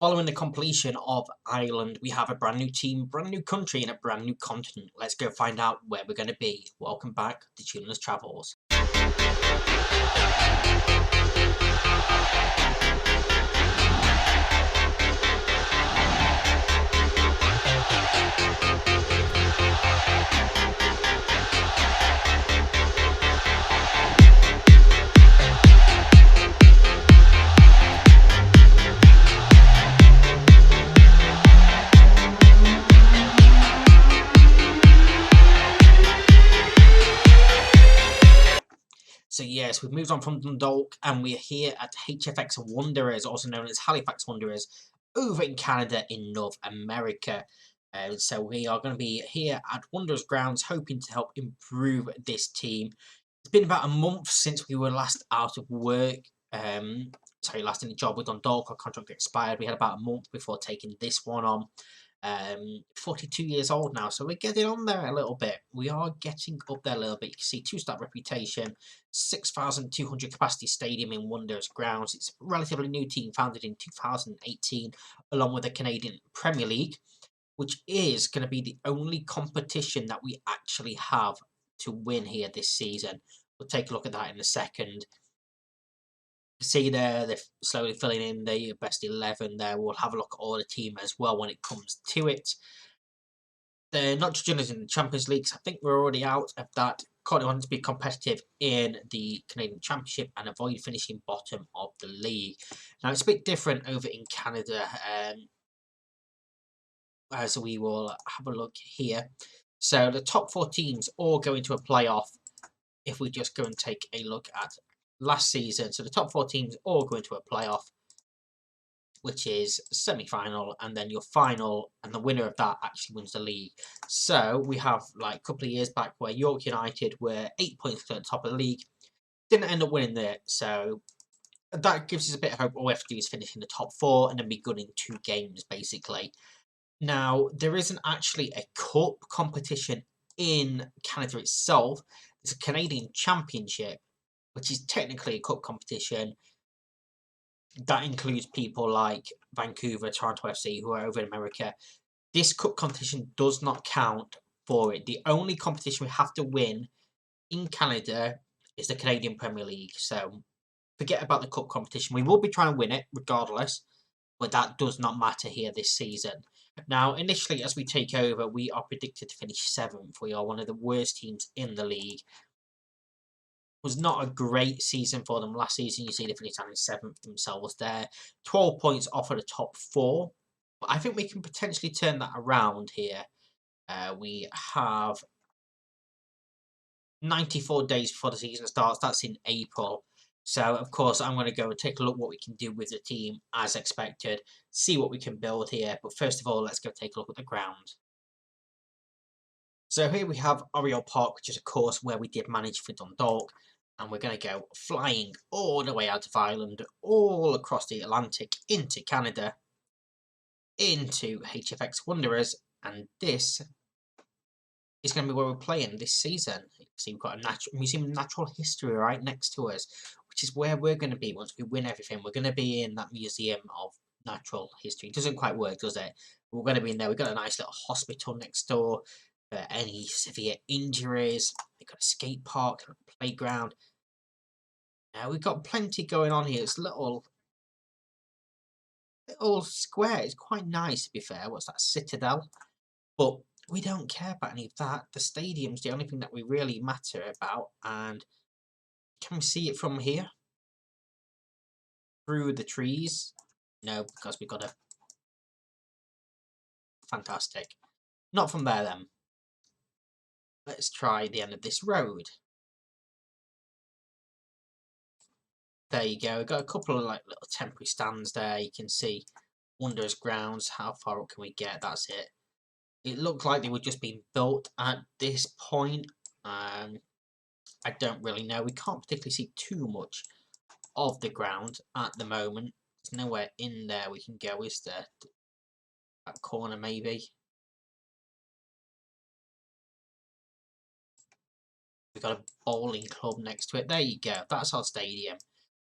Following the completion of Ireland, we have a brand new team, brand new country, and a brand new continent. Let's go find out where we're going to be. Welcome back to Tuneless Travels. So yes, we've moved on from Dundalk and we're here at HFX Wanderers, also known as Halifax Wanderers, over in Canada in North America. So we are going to be here at Wanderers grounds hoping to help improve this team. It's been about a month since we were last out of work. Last in the job with Dundalk. Our contract expired. We had about a month before taking this one on. 42 years old now, so we're getting on there a little bit. We are getting up there a little bit. You can see 2-star reputation, 6,200 capacity stadium in Wanderers grounds. It's a relatively new team, founded in 2018, along with the Canadian Premier League, which is going to be the only competition that we actually have to win here this season. We'll take a look at that in a second. See there, they're slowly filling in the best 11 there. We'll have a look at all the team as well when it comes to it. They're not judging us in the Champions League, so I think we're already out of that. Currently wanting to be competitive in the Canadian Championship and avoid finishing bottom of the league. Now it's a bit different over in Canada, as we will have a look here. So the top 4 teams all go into a playoff. If we just go and take a look at last season, so the top 4 teams all go into a playoff, which is semi-final, and then your final, and the winner of that actually wins the league. So we have like a couple of years back where York United were 8 points to the top of the league, didn't end up winning there. So that gives us a bit of hope. All we have to do is finish in the top 4 and then be good in 2 games basically. Now there isn't actually a cup competition in Canada itself. It's a Canadian Championship, which is technically a cup competition. That includes people like Vancouver, Toronto FC, who are over in America. This cup competition does not count for it. The only competition we have to win in Canada is the Canadian Premier League. So forget about the cup competition. We will be trying to win it regardless, but that does not matter here this season. Now, initially, as we take over, we are predicted to finish 7th. We are one of the worst teams in the league. Was not a great season for them last season. You see they finished down in 7th themselves there. 12 points off of the top 4. But I think we can potentially turn that around here. We have 94 days before the season starts. That's in April. So, of course, I'm going to go and take a look what we can do with the team as expected. See what we can build here. But first of all, let's go take a look at the ground. So here we have Oriole Park, which is a course where we did manage for Dundalk. And we're going to go flying all the way out of Ireland, all across the Atlantic, into Canada, into HFX Wanderers. And this is going to be where we're playing this season. You see, we've got a Museum of Natural History right next to us, which is where we're going to be once we win everything. We're going to be in that Museum of Natural History. It doesn't quite work, does it? We're going to be in there. We've got a nice little hospital next door for any severe injuries. They've got a skate park, a playground. Now we've got plenty going on here. It's a little square. It's quite nice, to be fair. What's that, Citadel? But we don't care about any of that. The stadium's the only thing that we really matter about. And can we see it from here? Through the trees? No, because we've got a... Fantastic. Not from there, then. Let's try the end of this road. There you go. We've got a couple of like little temporary stands there. You can see Wanderers grounds. How far up can we get? That's it. It looked like they were just being built at this point. I don't really know. We can't particularly see too much of the ground at the moment. There's nowhere in there we can go, is there? That corner maybe. We've got a bowling club next to it. There you go. That's our stadium.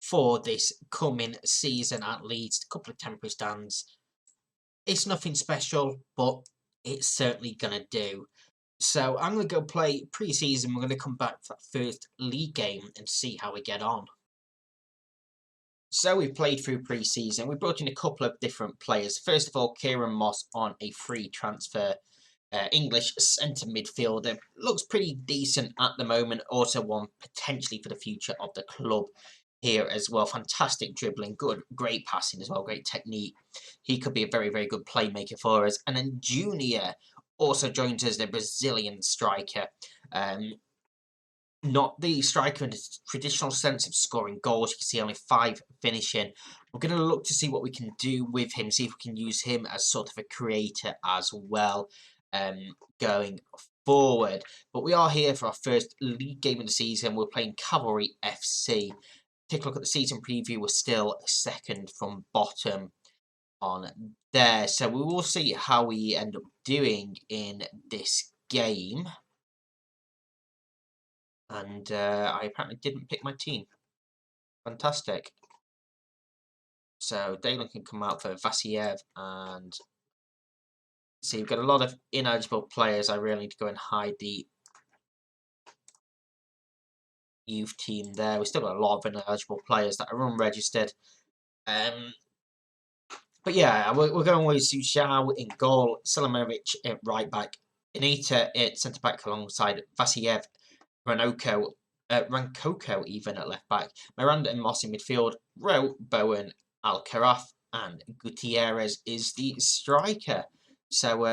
for this coming season at least. A couple of temporary stands. It's nothing special, but it's certainly going to do. So I'm going to go play pre-season. We're going to come back for that first league game and see how we get on. So we've played through pre-season. We brought in a couple of different players. First of all, Kieran Moss on a free transfer. English centre midfielder. Looks pretty decent at the moment. Also one potentially for the future of the club here as well. Fantastic dribbling. Great passing as well. Great technique. He could be a very, very good playmaker for us. And then Junior also joins us, the Brazilian striker. Not the striker in the traditional sense of scoring goals. You can see only 5 finishing. We're going to look to see what we can do with him, see if we can use him as sort of a creator as well going forward. But we are here for our first league game of the season. We're playing Cavalry FC. Take a look at the season preview. We're still second from bottom on there. So we will see how we end up doing in this game. And I apparently didn't pick my team. Fantastic. So Dalen can come out for Vasiev, and see, we've got a lot of ineligible players. I really need to go and hide the youth team there. We've still got a lot of ineligible players that are unregistered. But yeah, we're going with Sushao in goal, Selimovic at right back, Anita at centre back alongside Vasiev, Rankoko even at left back, Miranda and Moss in midfield, Rowe, Bowen, Alcaraz, and Gutierrez is the striker. So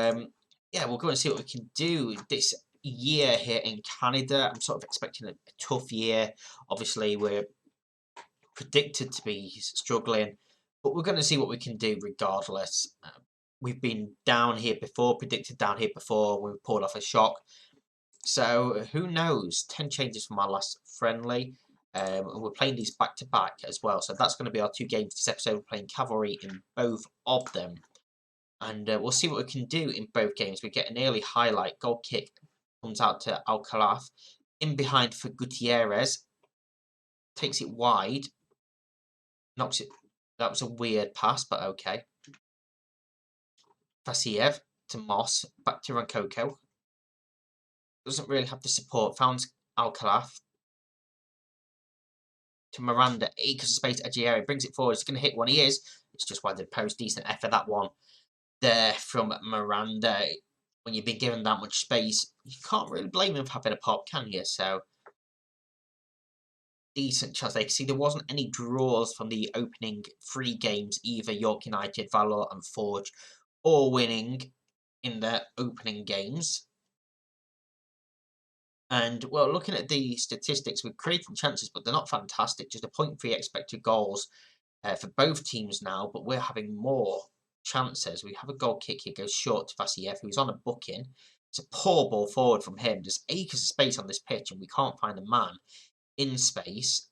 yeah, we'll go and see what we can do this year here in Canada. I'm sort of expecting a tough year. Obviously, we're predicted to be struggling, but we're going to see what we can do regardless. We've been down here before, predicted down here before, we pulled off a shock. So who knows? 10 changes from our last friendly. And we're playing these back to back as well. So that's going to be our 2 games this episode. We're playing Cavalry in both of them. And we'll see what we can do in both games. We get an early highlight. Goal kick comes out to Alcaraz. In behind for Gutierrez. Takes it wide. Knocks it. That was a weird pass, but okay. Vasiev to Moss. Back to Rankoko. Doesn't really have the support. Found Alcaraz. To Miranda. Acres of space. Agieri brings it forward. He's going to hit one. He is. It's just wide of the post. Decent effort, that one. There from Miranda. When you've been given that much space, you can't really blame him for having a pop, can you? So, decent chance. They can see there wasn't any draws from the opening 3 games, either York United, Valor and Forge, all winning in their opening games. And, well, looking at the statistics, we're creating chances, but they're not fantastic. Just a 0.3 expected goals for both teams now, but we're having more chances. We have a goal kick here, goes short to Vasiev, who's on a booking. It's a poor ball forward from him. There's acres of space on this pitch, and we can't find a man in space.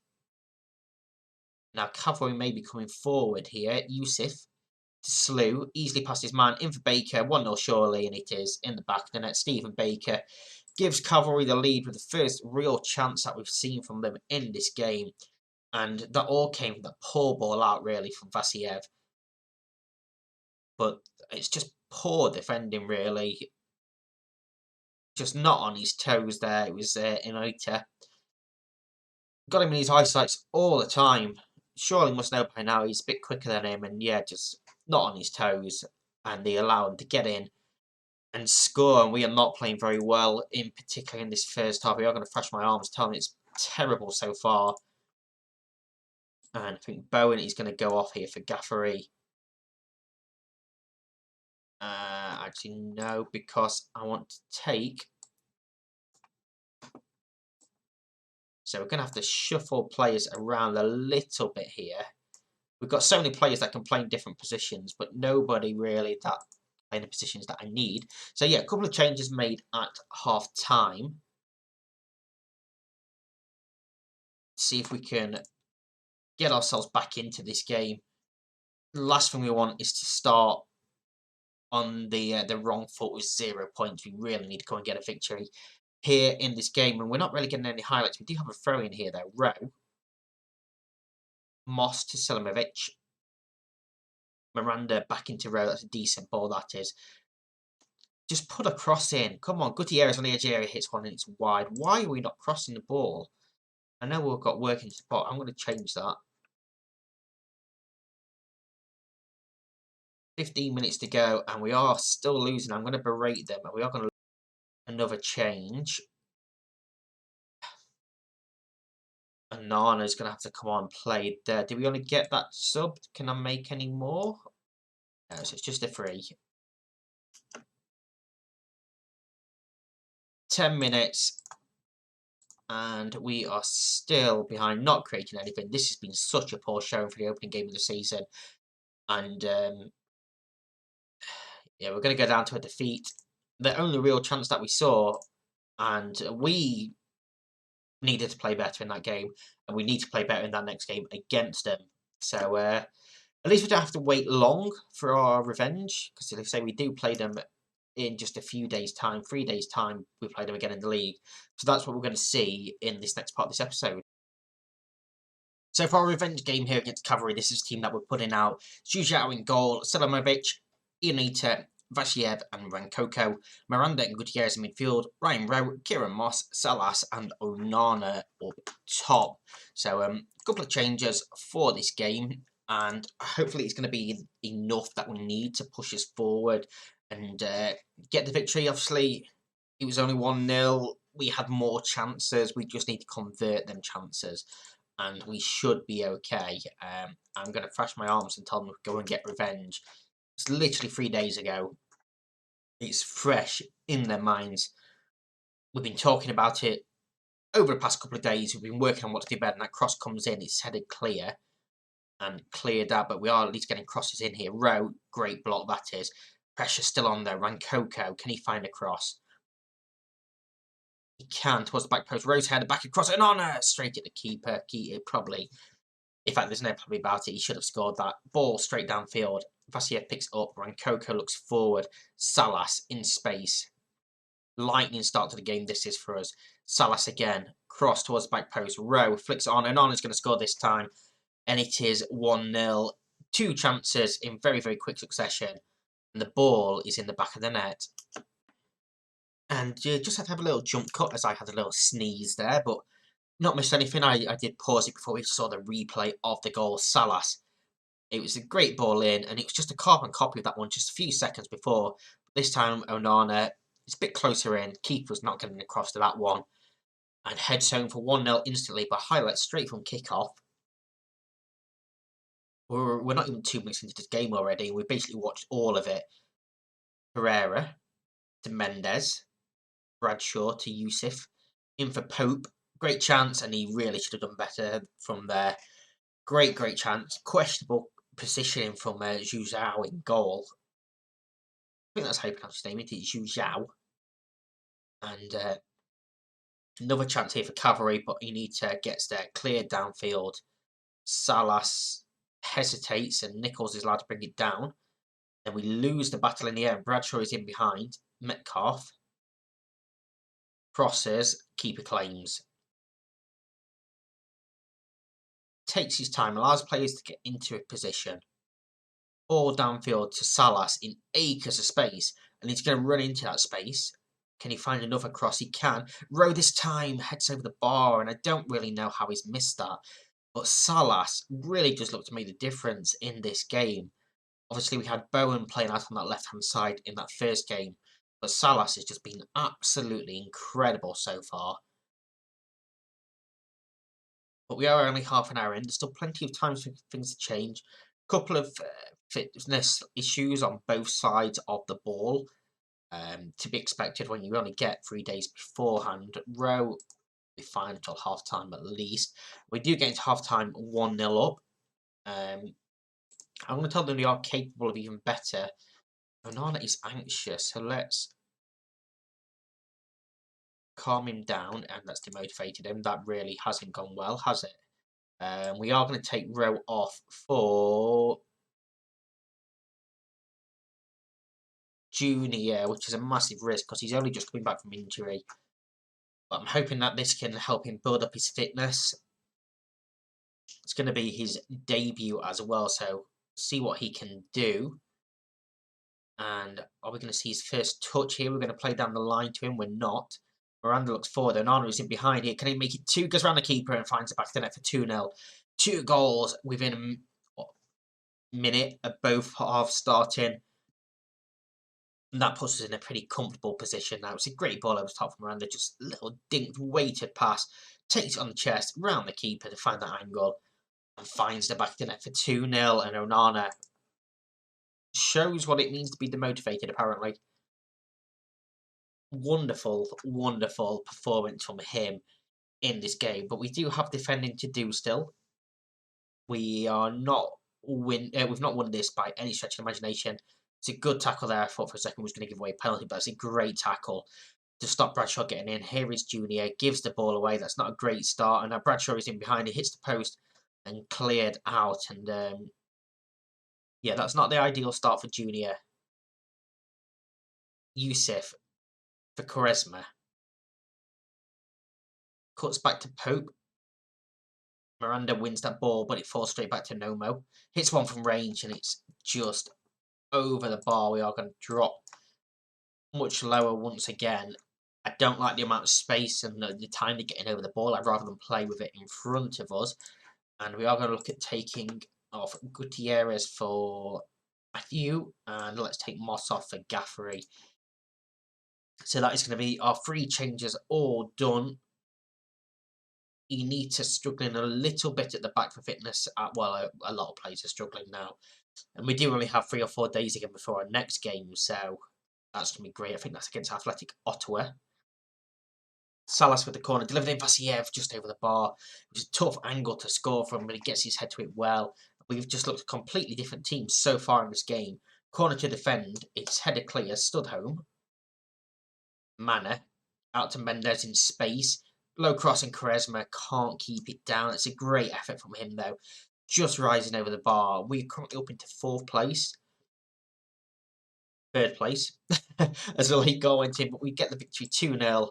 Now, Cavalry may be coming forward here. Yusuf to Slew, easily past his man, in for Baker, 1-0 surely, and it is in the back of the net. Stephen Baker gives Cavalry the lead with the first real chance that we've seen from them in this game. And that all came from the poor ball out, really, from Vasiev. But it's just poor defending, really. Just not on his toes there. It was Inoita. Got him in his eyesights all the time. Surely must know by now he's a bit quicker than him. And yeah, just not on his toes. And they allow him to get in and score. And we are not playing very well, in particular in this first half. We are going to thrash my arms, telling it's terrible so far. And I think Bowen is going to go off here for Gaffery. Actually, no, because I want to take... So we're going to have to shuffle players around a little bit here. We've got so many players that can play in different positions, but nobody really that play in the positions that I need. So yeah, a couple of changes made at half-time. See if we can get ourselves back into this game. The last thing we want is to start on the wrong foot with 0 points. We really need to go and get a victory here in this game, and we're not really getting any highlights. We do have a throw in here though. Rowe Moss to Selimovic. Miranda back into Rowe. That's a decent ball, that is. Just put a cross in. Come on, Gutierrez on the edge area hits one and it's wide. Why are we not crossing the ball? I know we've got work in the spot. I'm going to change that. 15 minutes to go and we are still losing. I'm going to berate them and we are going to another change. And Nana's going to have to come on and play there. Do we only get that sub? Can I make any more? No, so it's just a free. 10 minutes. And we are still behind, not creating anything. This has been such a poor showing for the opening game of the season. And, yeah, we're going to go down to a defeat. The only real chance that we saw, and we needed to play better in that game, and we need to play better in that next game against them. So, at least we don't have to wait long for our revenge, because they say we do play them in just a few days' time, 3 days' time, we play them again in the league. So that's what we're going to see in this next part of this episode. So for our revenge game here against Cavalry, this is a team that we're putting out. Zhuzhao in goal, Selimovic, Ionita, Vasiev and Rankoko, Miranda and Gutierrez in midfield, Ryan Rowe, Kieran Moss, Salas and Onana up top. So a couple of changes for this game, and hopefully it's going to be enough that we need to push us forward and get the victory. Obviously, it was only 1-0. We had more chances. We just need to convert them chances. And we should be okay. I'm going to thrash my arms and tell them to go and get revenge. It's literally 3 days ago. It's fresh in their minds. We've been talking about it over the past couple of days. We've been working on what to do better, and that cross comes in. It's headed clear and cleared out, but we are at least getting crosses in here. Rowe, great block that is. Pressure still on there. Rankoko, can he find a cross? He can, towards the back post. Rowe's header back across, and on straight at the keeper. Probably. In fact, there's no probably about it. He should have scored that. Ball straight downfield. Vasiev picks up. Rankoko looks forward. Salas in space. Lightning start to the game this is for us. Salas again. Cross towards the back post. Rowe flicks on, and on is going to score this time. And it is 1-0. 2 chances in very, very quick succession. And the ball is in the back of the net. And you just had to have a little jump cut as I had a little sneeze there, but not missed anything. I did pause it before we saw the replay of the goal. Salas. It was a great ball in, and it was just a carbon copy of that one just a few seconds before. This time, Onana is a bit closer in. Keeper's not getting across to that one. And heads home for 1-0 instantly, but highlights straight from kickoff. We're not even 2 minutes into this game already. We basically watched all of it. Pereira to Mendes. Bradshaw to Yusuf. In for Pope. Great chance, and he really should have done better from there. Great chance. Questionable positioning from Zhu Zhao in goal. I think that's how you pronounce his name. It is Zhu Zhao. And another chance here for Cavalry, but Unita gets there. Cleared downfield. Salas hesitates, and Nichols is allowed to bring it down. Then we lose the battle in the air, and Bradshaw is in behind. Metcalf crosses. Keeper claims. Takes his time, allows players to get into a position. Ball downfield to Salas in acres of space, and he's going to run into that space. Can he find another cross? He can. Rowe this time heads over the bar, and I don't really know how he's missed that. But Salas really does look to make the difference in this game. Obviously, we had Bowen playing out on that left-hand side in that first game, but Salas has just been absolutely incredible so far. But we are only half an hour in. There's still plenty of time for things to change. A couple of fitness issues on both sides of the ball. To be expected when you only get 3 days beforehand. Rowe will be fine until half time at least. We do get into half time 1-0 up. I'm going to tell them they are capable of even better. Onana is anxious, so let's calm him down, and that's demotivated him. That really hasn't gone well, has it? We are going to take Rowe off for Junior, which is a massive risk because he's only just coming back from injury. But I'm hoping that this can help him build up his fitness. It's going to be his debut as well, so see what he can do. And are we going to see his first touch here? We're going to play down the line to him. We're not. Miranda looks forward. Onana is in behind here. Can he make it two? Goes around the keeper and finds it back to the net for 2-0. 2 goals within a minute of both halves starting. And that puts us in a pretty comfortable position now. It's a great ball over the top from Miranda. Just a little dinked, weighted pass. Takes it on the chest, round the keeper to find that angle. And finds the back of the net for 2-0. And Onana shows what it means to be demotivated, apparently. Wonderful, wonderful performance from him in this game. But we do have defending to do still. We are not we've not won this by any stretch of imagination. It's a good tackle there. I thought for a second was going to give away a penalty, but it's a great tackle to stop Bradshaw getting in. Here is Junior, gives the ball away. That's not a great start. And now Bradshaw is in behind. He hits the post and cleared out. And yeah, that's not the ideal start for Junior. Yusuf for Quaresma. Cuts back to Pope. Miranda wins that ball, but it falls straight back to Nomo. Hits one from range, and it's just over the bar. We are going to drop much lower once again. I don't like the amount of space and the time they're getting over the ball. I'd rather than play with it in front of us. And we are going to look at taking off Gutierrez for Matthew. And let's take Moss off for Gaffery. So that is going to be our 3 changes all done. Inita struggling a little bit at the back for fitness. Well, a lot of players are struggling now. And we do only have 3 or 4 days again before our next game. So that's going to be great. I think that's against Athletic Ottawa. Salas with the corner, delivered in Vasiev just over the bar. It was a tough angle to score from, but he gets his head to it well. We've just looked at a completely different team so far in this game. Corner to defend, it's header clear, Studholm. Manor, out to Mendes in space. Low cross and Quaresma can't keep it down. It's a great effort from him though. Just rising over the bar. We're currently up into 4th place. 3rd place. As the league goal went in, but we get the victory 2-0.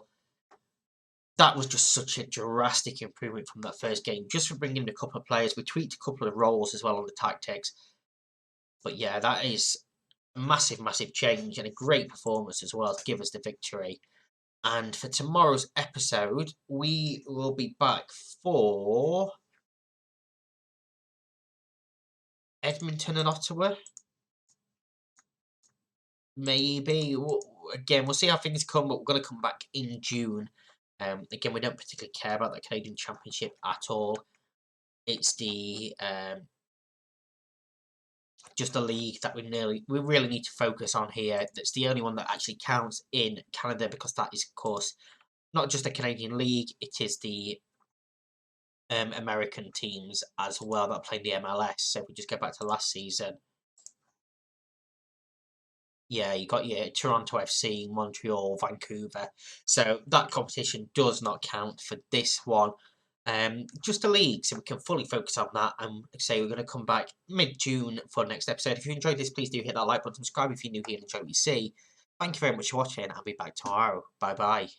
That was just such a drastic improvement from that first game. Just for bringing in a couple of players. We tweaked a couple of roles as well on the tactics. But yeah, that is a massive, massive change and a great performance as well to give us the victory. And for tomorrow's episode, we will be back for Edmonton and Ottawa. Maybe. Again, we'll see how things come, but we're going to come back in June. Again, we don't particularly care about the Canadian Championship at all. It's the just a league that we really need to focus on here. That's the only one that actually counts in Canada, because that is, of course, not just a Canadian league. It is the American teams as well that play in the MLS. So if we just go back to last season, yeah, you got your Toronto FC, Montreal, Vancouver. So that competition does not count for this one. Just a league, so we can fully focus on that. And say we're going to come back mid-June for the next episode. If you enjoyed this, please do hit that like button, subscribe if you're new here and enjoy what you see. Thank you very much for watching. I'll be back tomorrow. Bye bye.